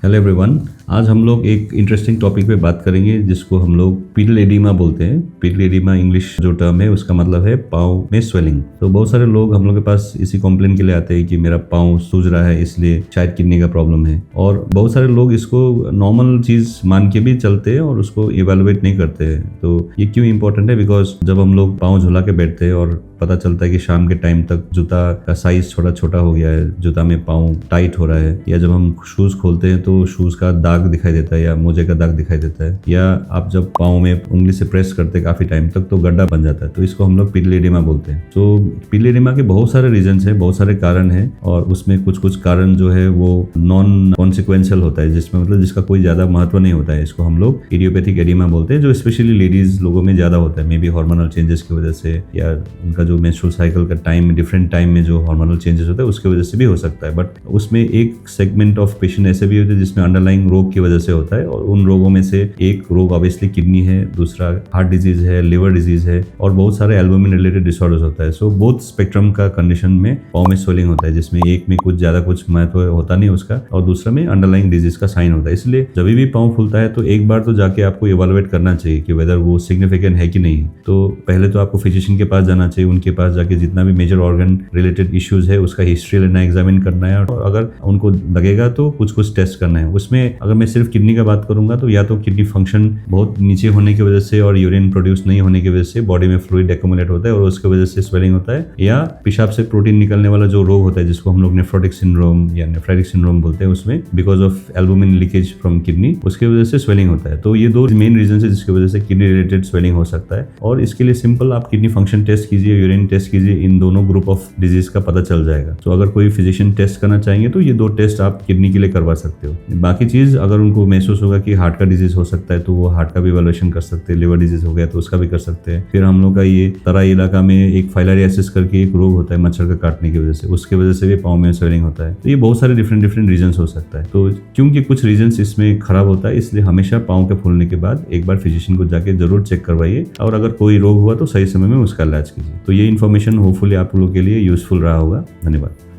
Hello everyone, आज हम लोग एक इंटरेस्टिंग टॉपिक पे बात करेंगे जिसको हम लोग पीडल एडिमा बोलते हैं। पीडल एडिमा इंग्लिश जो टर्म है उसका मतलब है पाँव में स्वेलिंग। तो बहुत सारे लोग हम लोग के पास इसी कंप्लेन के लिए आते हैं कि मेरा पाँव सूज रहा है, इसलिए शायद किडनी का प्रॉब्लम है। और बहुत सारे लोग इसको नॉर्मल चीज मान के भी चलते हैं और उसको इवेलुएट नहीं करते हैं। तो ये क्यों इंपॉर्टेंट है? बिकॉज जब हम लोग पाँव झुला के बैठते हैं और पता चलता है कि शाम के टाइम तक जूता का साइज थोड़ा छोटा हो गया है, जूता में पाँव टाइट हो रहा है, या जब हम शूज खोलते हैं तो शूज का दाग दिखाई देता है या मोजे का दाग दिखाई देता है, या आप जब पाँव में उंगली से प्रेस करते हैं काफी टाइम तक तो गड्ढा बन जाता है, तो इसको हम लोग पीडल एडिमा बोलते हैं। तो पीडल एडिमा के बहुत सारे रीजंस हैं, बहुत सारे कारण हैं, और उसमें कुछ कुछ कारण जो है वो नॉन कॉन्सिक्वेंशियल होता है, जिसमें मतलब जिसका कोई ज्यादा महत्व नहीं होता है। इसको हम लोग इडियोपैथिक एडिमा बोलते हैं, जो स्पेशली लेडीज लोगों में ज्यादा होता है, मे बी हार्मोनल चेंजेस की वजह से, या उनका जो मेंस्ट्रुअल साइकिल का टाइम डिफरेंट टाइम में जो हार्मोनल चेंजेस होता है उसकी वजह से भी हो सकता है। बट उसमें एक सेगमेंट ऑफ पेशेंट ऐसे भी होते हैं जिसमें अंडरलाइंग रोग की वजह से होता है, और उन रोगों में से एक रोग ऑब्वियसली किडनी है, दूसरा हार्ट डिजीज है, लिवर डिजीज है, और बहुत सारे एल्बुमिन रिलेटेड डिसऑर्डर्स होता है। सो बोथ स्पेक्ट्रम का कंडीशन में पाँव में स्वेलिंग होता है, जिसमें एक में कुछ ज्यादा कुछ महत्व होता नहीं उसका, और दूसरा में अंडरलाइंग डिजीज का साइन होता है। इसलिए जब भी पाँव फूलता है तो एक बार तो जाके आपको इवेलुएट करना चाहिए कि वेदर वो सिग्निफिकेंट है कि नहीं है। तो पहले तो आपको फिजिशियन के पास जाना चाहिए, उनके पास जाके जितना भी मेजर ऑर्गन रिलेटेड इश्यूज है उसका हिस्ट्री लेना, एग्जामिन करना है, और अगर उनको लगेगा तो कुछ टेस्ट करना है। उसमें अगर मैं सिर्फ किडनी का बात करूंगा तो या तो किडनी फंक्शन बहुत नीचे होने की वजह से और यूरिन प्रोड्यूस नहीं होने की वजह से बॉडी में फ्लूइड एक्युमुलेट होता है और उसकी वजह से स्वेलिंग होता है, या पेशाब से प्रोटीन निकलने वाला जो रोग होता है जिसको हम लोग नेफ्रोटिक सिंड्रोम या नेफ्राइटिक सिंड्रोम बोलते हैं, उसमें because of albumin leakage from kidney उसकी वजह से स्वेलिंग होता है। तो ये दो मेन रीजन है जिसकी वजह से किडनी रिलेटेड स्वेलिंग हो सकता है। और इसके लिए सिंपल आप किडनी फंक्शन टेस्ट कीजिए, यूरिन टेस्ट कीजिए, इन दोनों ग्रुप ऑफ डिजीज का पता चल जाएगा। तो अगर कोई फिजिशियन टेस्ट करना चाहेंगे तो ये दो टेस्ट आप किडनी के लिए करवा सकते हो। बाकी चीज अगर उनको महसूस होगा कि हार्ट का डिजीज हो सकता है तो वो हार्ट का भी इवैल्यूएशन कर सकते हैं, लिवर डिजीज हो गया तो उसका भी कर सकते हैं। फिर हम लोग का ये तराई इलाका में एक फाइलारियासिस करके एक रोग होता है मच्छर का काटने की वजह से, उसकी वजह से भी पाँव में स्वेलिंग होता है। तो ये बहुत सारे डिफरेंट रीजंस हो सकता है। तो क्योंकि कुछ रीजंस इसमें खराब होता है, इसलिए हमेशा पाँव के फूलने के बाद एक बार फिजिशियन को जाके जरूर चेक करवाइए, और अगर कोई रोग हुआ तो सही समय में उसका इलाज कीजिए। तो ये इन्फॉर्मेशन होपफुली आप लोगों के लिए यूजफुल रहा होगा। धन्यवाद।